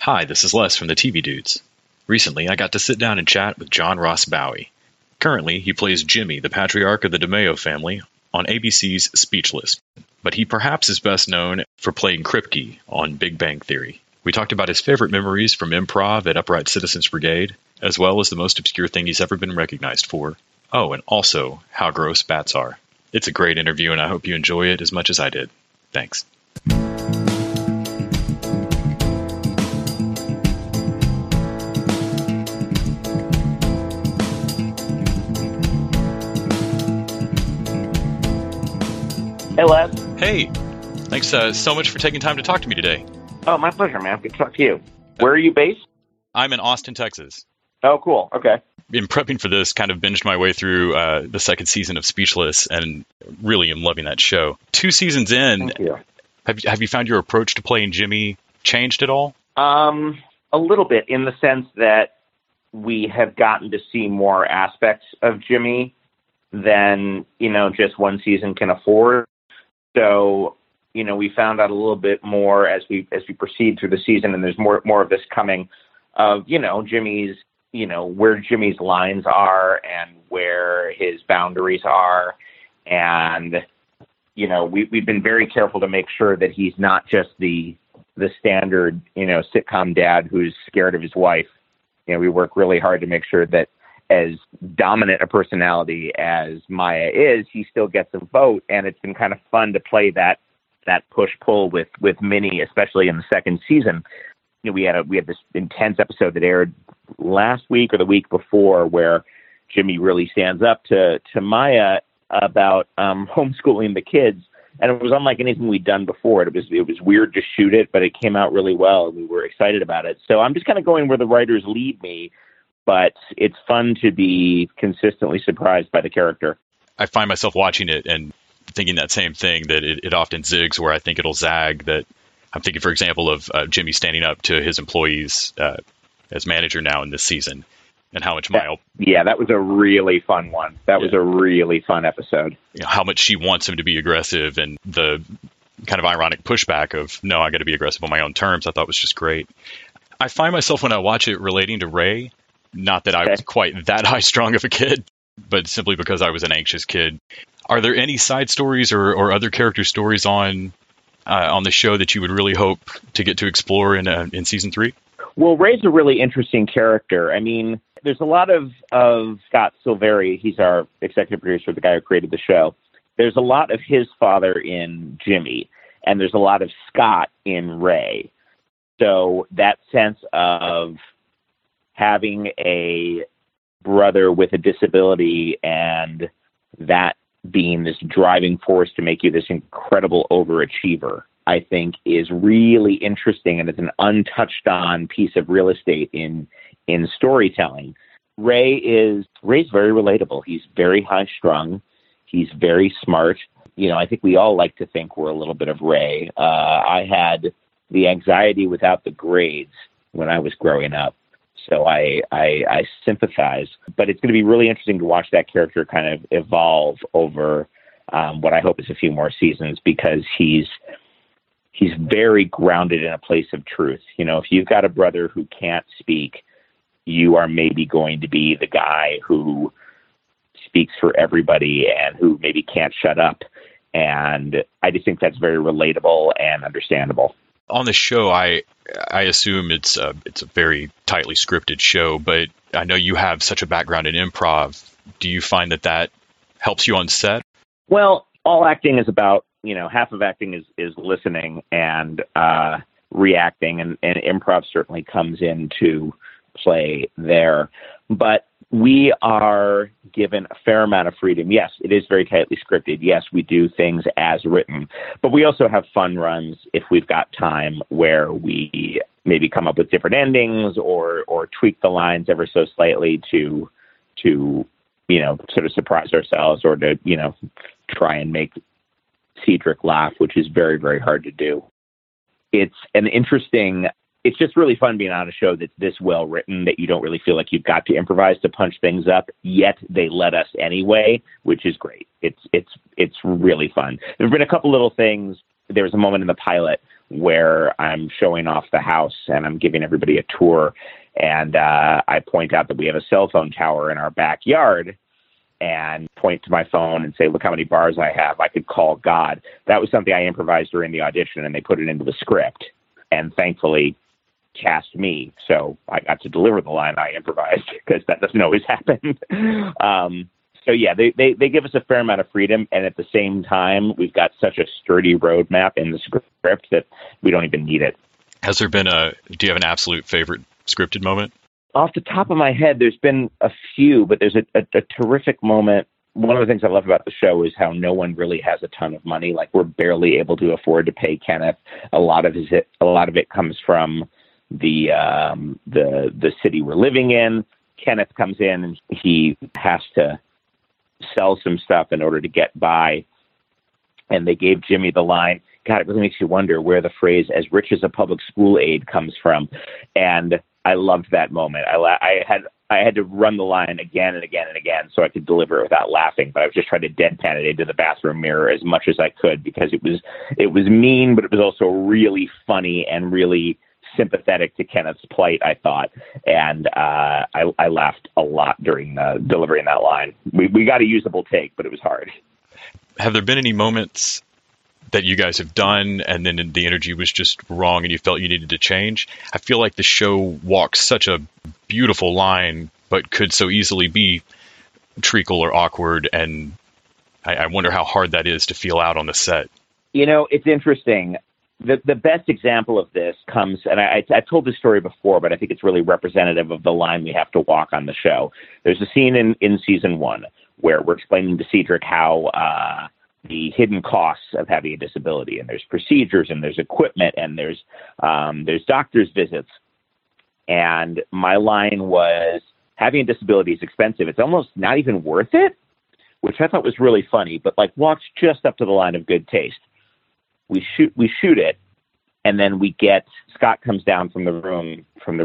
Hi, this is Les from the TV Dudes. Recently, I got to sit down and chat with John Ross Bowie. Currently, he plays Jimmy, the patriarch of the DeMeo family, on ABC's Speechless, but he perhaps is best known for playing Kripke on Big Bang Theory. We talked about his favorite memories from Improv at Upright Citizens Brigade, as well as the most obscure thing he's ever been recognized for. Oh, and also how gross bats are. It's a great interview, and I hope you enjoy it as much as I did. Thanks. Hey, Les. Hey, thanks so much for taking time to talk to me today. Oh, my pleasure, man. Good to talk to you. Where are you based? I'm in Austin, Texas. Oh, cool. Okay. In prepping for this, kind of binged my way through the second season of Speechless, and really am loving that show. 2 seasons in, Thank you. have you found your approach to playing Jimmy changed at all? A little bit, in the sense that we have gotten to see more aspects of Jimmy than, just one season can afford. So, we found out a little bit more as we proceed through the season, and there's more of this coming of, Jimmy's, where Jimmy's lines are and where his boundaries are. And, we've been very careful to make sure that he's not just the standard, sitcom dad who's scared of his wife. We work really hard to make sure that as dominant a personality as Maya is, he still gets a vote. And it's been kind of fun to play that push-pull with Minnie, especially in the second season. We had this intense episode that aired last week or the week before where Jimmy really stands up to Maya about homeschooling the kids. And it was unlike anything we'd done before. It was weird to shoot it, but it came out really well, and we were excited about it. So I'm just kind of going where the writers lead me, but it's fun to be consistently surprised by the character. I find myself watching it and thinking that same thing, that it often zigs where I think it'll zag. That I'm thinking, for example, of Jimmy standing up to his employees as manager now in this season, and how much Maya... Yeah, that was a really fun one. That was a really fun episode. How much she wants him to be aggressive, and the kind of ironic pushback of, no, I got to be aggressive on my own terms, I thought was just great. I find myself, when I watch it, relating to Ray. Not that I was quite that high-strung of a kid, but simply because I was an anxious kid. Are there any side stories or other character stories on the show that you would really hope to get to explore in season 3? Well, Ray's a really interesting character. I mean, there's a lot of Scott Silveri. He's our executive producer, the guy who created the show. There's a lot of his father in Jimmy, and there's a lot of Scott in Ray. So that sense of having a brother with a disability and that being this driving force to make you this incredible overachiever, I think is really interesting, and it's an untouched on piece of real estate in storytelling. Ray's very relatable. He's very high strung. He's very smart. I think we all like to think we're a little bit of Ray. I had the anxiety without the grades when I was growing up. So I sympathize, but it's going to be really interesting to watch that character kind of evolve over what I hope is a few more seasons, because he's very grounded in a place of truth. If you've got a brother who can't speak, you are maybe going to be the guy who speaks for everybody and who maybe can't shut up. And I just think that's very relatable and understandable. On the show, I assume it's a very tightly scripted show, but I know you have such a background in improv. Do you find that helps you on set? Well, all acting is about, half of acting is listening and reacting, and improv certainly comes into play there. But we are given a fair amount of freedom. Yes, it is very tightly scripted. Yes, we do things as written, but we also have fun runs if we've got time where we maybe come up with different endings or tweak the lines ever so slightly to sort of surprise ourselves, or to, try and make Cedric laugh, which is very, very hard to do. It's just really fun being on a show that's this well written that you don't really feel like you've got to improvise to punch things up, yet they let us anyway, which is great. It's really fun. There have been a couple little things. There was a moment in the pilot where I'm showing off the house and I'm giving everybody a tour. And I point out that we have a cell phone tower in our backyard and point to my phone and say, look how many bars I have. I could call God. That was something I improvised during the audition, and they put it into the script and thankfully cast me. So I got to deliver the line I improvised because that doesn't always happen. So yeah, they give us a fair amount of freedom. And at the same time, we've got such a sturdy roadmap in the script that we don't even need it. Has there been do you have an absolute favorite scripted moment? Off the top of my head, there's been a few, but there's a terrific moment. One of the things I love about the show is how no one really has a ton of money. Like, we're barely able to afford to pay Kenneth. A lot of it comes from the city we're living in. Kenneth comes in and he has to sell some stuff in order to get by. And they gave Jimmy the line, God, it really makes you wonder where the phrase "as rich as a public school aide" comes from. And I loved that moment. I had to run the line again and again and again so I could deliver it without laughing. But I was just trying to deadpan it into the bathroom mirror as much as I could because it was mean, but it was also really funny and really sympathetic to Kenneth's plight, I thought. And I laughed a lot during delivering that line. We got a usable take, but it was hard. Have there been any moments that you guys have done and then the energy was just wrong and you felt you needed to change? I feel like the show walks such a beautiful line, but could so easily be treacle or awkward. And I wonder how hard that is to feel out on the set. You know, it's interesting. The best example of this comes, and I've told this story before, but I think it's really representative of the line we have to walk on the show. There's a scene in season 1 where we're explaining to Cedric how the hidden costs of having a disability, and there's procedures and there's equipment and there's doctor's visits. And my line was, having a disability is expensive. It's almost not even worth it, which I thought was really funny, but like walks just up to the line of good taste. We shoot it, and then Scott comes down from the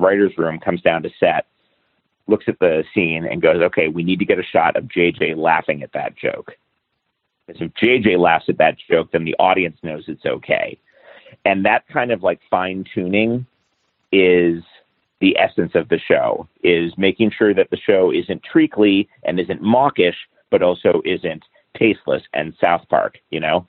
writer's room, comes down to set, looks at the scene and goes, okay, we need to get a shot of JJ laughing at that joke. Because if JJ laughs at that joke, then the audience knows it's okay. And that kind of like fine tuning is the essence of the show, is making sure that the show isn't treacly and isn't mawkish, but also isn't tasteless and South Park, you know?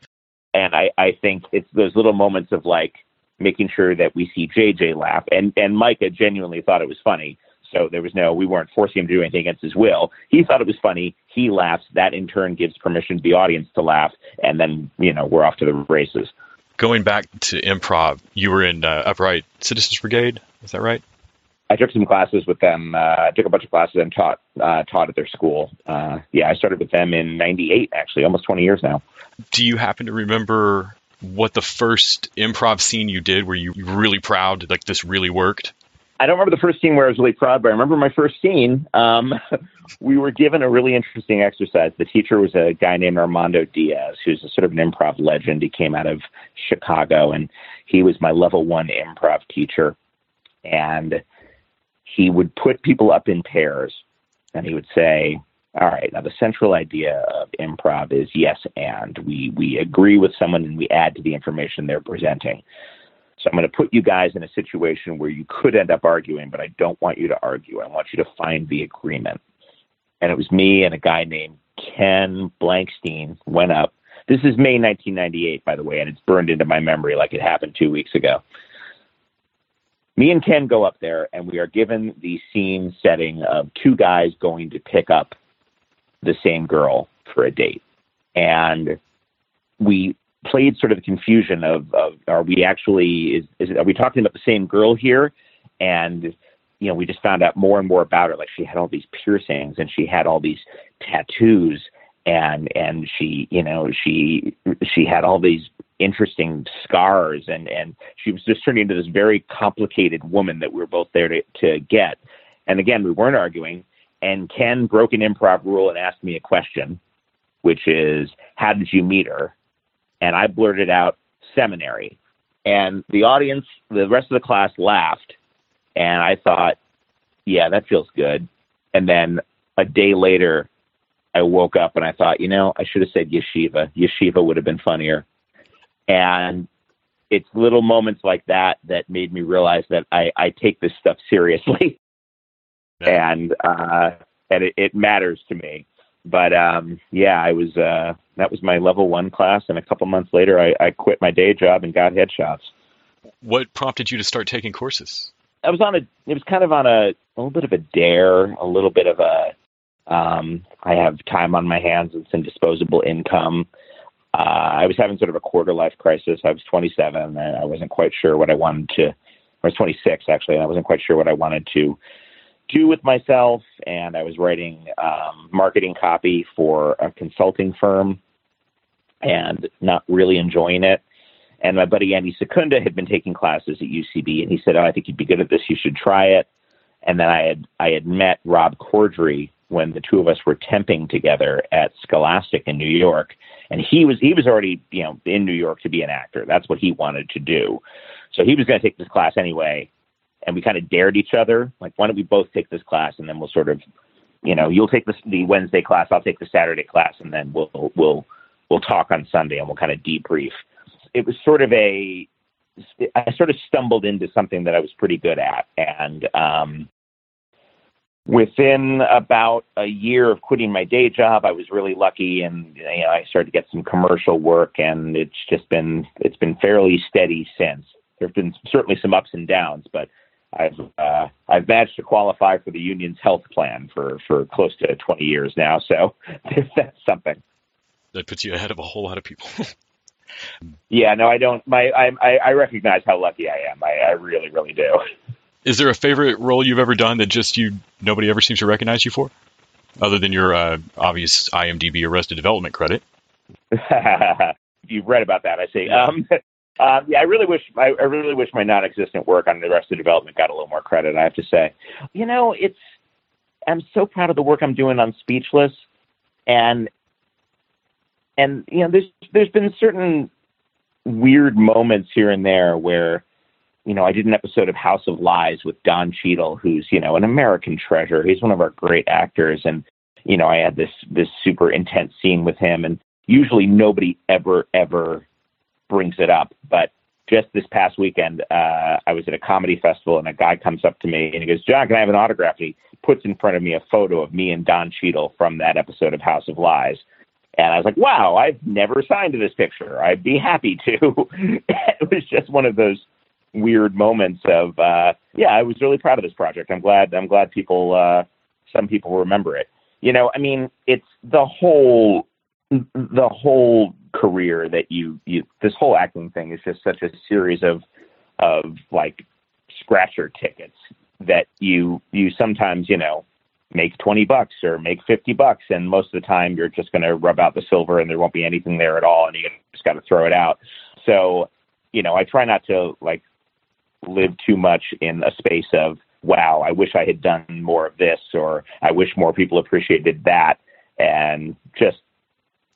And I think it's those little moments of like making sure that we see JJ laugh. And Micah genuinely thought it was funny. So we weren't forcing him to do anything against his will. He thought it was funny. He laughs. That in turn gives permission to the audience to laugh. And then, we're off to the races. Going back to improv, you were in Upright Citizens Brigade. Is that right? I took some classes with them. I took a bunch of classes and taught at their school. I started with them in 98, actually, almost 20 years now. Do you happen to remember what the first improv scene you did where you were really proud, like this really worked? I don't remember the first scene where I was really proud, but I remember my first scene. We were given a really interesting exercise. The teacher was a guy named Armando Diaz, who's a sort of an improv legend. He came out of Chicago, and he was my level 1 improv teacher. And he would put people up in pairs, and he would say, all right, now the central idea of improv is yes, and we agree with someone and we add to the information they're presenting. So I'm going to put you guys in a situation where you could end up arguing, but I don't want you to argue. I want you to find the agreement. And it was me and a guy named Ken Blankstein went up. This is May 1998, by the way, and it's burned into my memory like it happened 2 weeks ago. Me and Ken go up there, and we are given the scene setting of two guys going to pick up the same girl for a date. And we played sort of the confusion of are we actually, are we talking about the same girl here? And, we just found out more and more about her. Like, she had all these piercings and she had all these tattoos and she, she had all these interesting scars and she was just turning into this very complicated woman that we were both there to get. And again, we weren't arguing. And Ken broke an improv rule and asked me a question, which is, how did you meet her? And I blurted out, seminary. And the audience, the rest of the class laughed. And I thought, yeah, that feels good. And then a day later, I woke up and I thought, I should have said yeshiva. Yeshiva would have been funnier. And it's little moments like that that made me realize that I take this stuff seriously, Yeah. and it matters to me. But I was that was my level 1 class, and a couple months later, I quit my day job and got headshots. What prompted you to start taking courses? It was kind of on a little bit of a dare, a little bit of a, I have time on my hands and some disposable income. I was having sort of a quarter life crisis. I was 27 and I wasn't quite sure what I wanted to, I was 26 actually, and I wasn't quite sure what I wanted to do with myself. And I was writing marketing copy for a consulting firm and not really enjoying it. And my buddy Andy Secunda had been taking classes at UCB, and he said, "Oh, I think you'd be good at this. You should try it." And then I had met Rob Corddry when the two of us were temping together at Scholastic in New York, and he was already in New York to be an actor. That's what he wanted to do. So he was going to take this class anyway, and we kind of dared each other, like, why don't we both take this class, and then we'll sort of, you'll take the Wednesday class, I'll take the Saturday class, and then we'll talk on Sunday and we'll kind of debrief. It was sort of I sort of stumbled into something that I was pretty good at. And within about a year of quitting my day job, I was really lucky, and I started to get some commercial work, and it's been fairly steady since. There have been certainly some ups and downs, but I've managed to qualify for the union's health plan for close to 20 years now. So that's something. That puts you ahead of a whole lot of people. Yeah, no, I don't. I recognize how lucky I am. I really, really do. Is there a favorite role you've ever done that just nobody ever seems to recognize you for, other than your obvious IMDb Arrested Development credit? You've read about that, I see. Yeah, I really wish my non-existent work on Arrested Development got a little more credit, I have to say. I'm so proud of the work I'm doing on Speechless, and there's been certain weird moments here and there where, I did an episode of House of Lies with Don Cheadle, who's, an American treasure. He's one of our great actors. And, I had this super intense scene with him, and usually nobody ever brings it up. But just this past weekend, I was at a comedy festival, and a guy comes up to me and he goes, "John, can I have an autograph?" And he puts in front of me a photo of me and Don Cheadle from that episode of House of Lies. And I was like, wow, I've never signed this picture. I'd be happy to. It was just one of those weird moments of, I was really proud of this project. I'm glad people, some people remember it. It's the whole career that this whole acting thing is just such a series of like scratcher tickets that you sometimes, make $20 or make $50, and most of the time you're just going to rub out the silver and there won't be anything there at all, and you just got to throw it out. So, I try not to live too much in a space of, wow, I wish I had done more of this, or I wish more people appreciated that, and just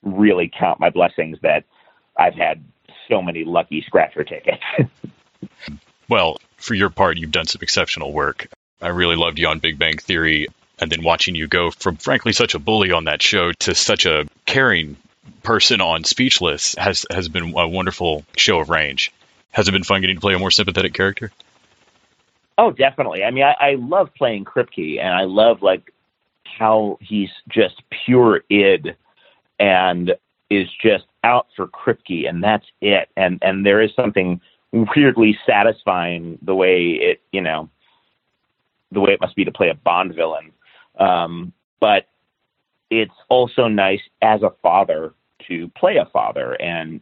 really count my blessings that I've had so many lucky scratcher tickets. Well, for your part, you've done some exceptional work. I really loved you on Big Bang Theory. And then watching you go from, frankly, such a bully on that show to such a caring person on Speechless has been a wonderful show of range. Has it been fun getting to play a more sympathetic character? Oh, definitely. I mean, I love playing Kripke, and I love how he's just pure id and is just out for Kripke, and that's it. And there is something weirdly satisfying the way it must be to play a Bond villain. But it's also nice as a father to play a father and,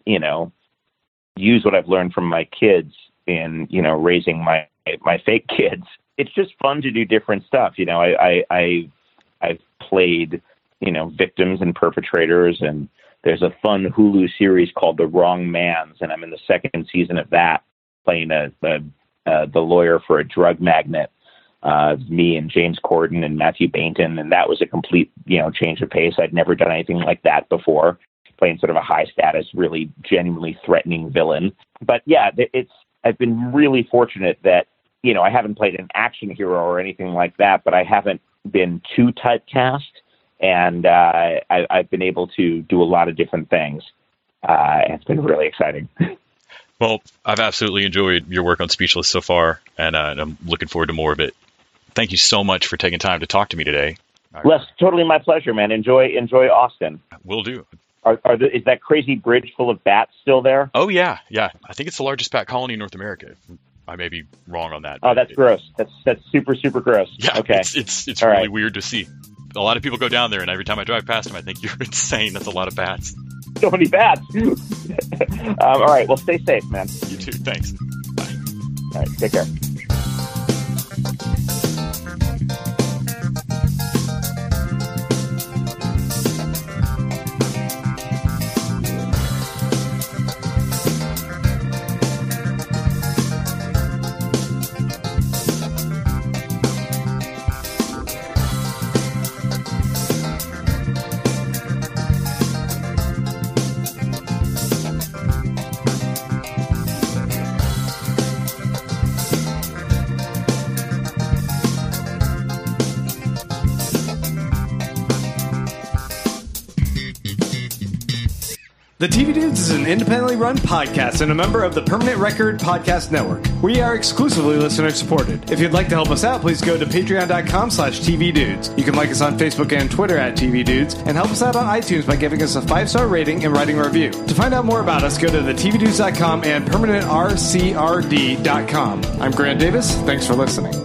use what I've learned from my kids in, raising my fake kids. It's just fun to do different stuff. I've played, victims and perpetrators, and there's a fun Hulu series called The Wrong Mans, and I'm in the second season of that, playing the lawyer for a drug magnate. Me and James Corden and Matthew Bainton, and that was a complete, change of pace. I'd never done anything like that before, playing sort of a high status, really genuinely threatening villain. But yeah, I've been really fortunate that, I haven't played an action hero or anything like that, but I haven't been too typecast, and I've been able to do a lot of different things. It's been really exciting. Well, I've absolutely enjoyed your work on Speechless so far, and I'm looking forward to more of it. Thank you so much for taking time to talk to me today. Les, totally my pleasure, man. Enjoy Austin. Will do. Is that crazy bridge full of bats still there? Oh, yeah. I think it's the largest bat colony in North America. I may be wrong on that. Oh, that's gross. That's super, super gross. Yeah, okay. It's really weird to see. A lot of people go down there, and every time I drive past them, I think you're insane. That's a lot of bats. So many bats. All right. Well, stay safe, man. You too. Thanks. Bye. All right. Take care. The TV Dudes is an independently run podcast and a member of the Permanent Record Podcast Network. We are exclusively listener-supported. If you'd like to help us out, please go to patreon.com/tvdudes. You can like us on Facebook and Twitter @tvdudes, and help us out on iTunes by giving us a 5-star rating and writing a review. To find out more about us, go to thetvdudes.com and permanentrcrd.com. I'm Grant Davis. Thanks for listening.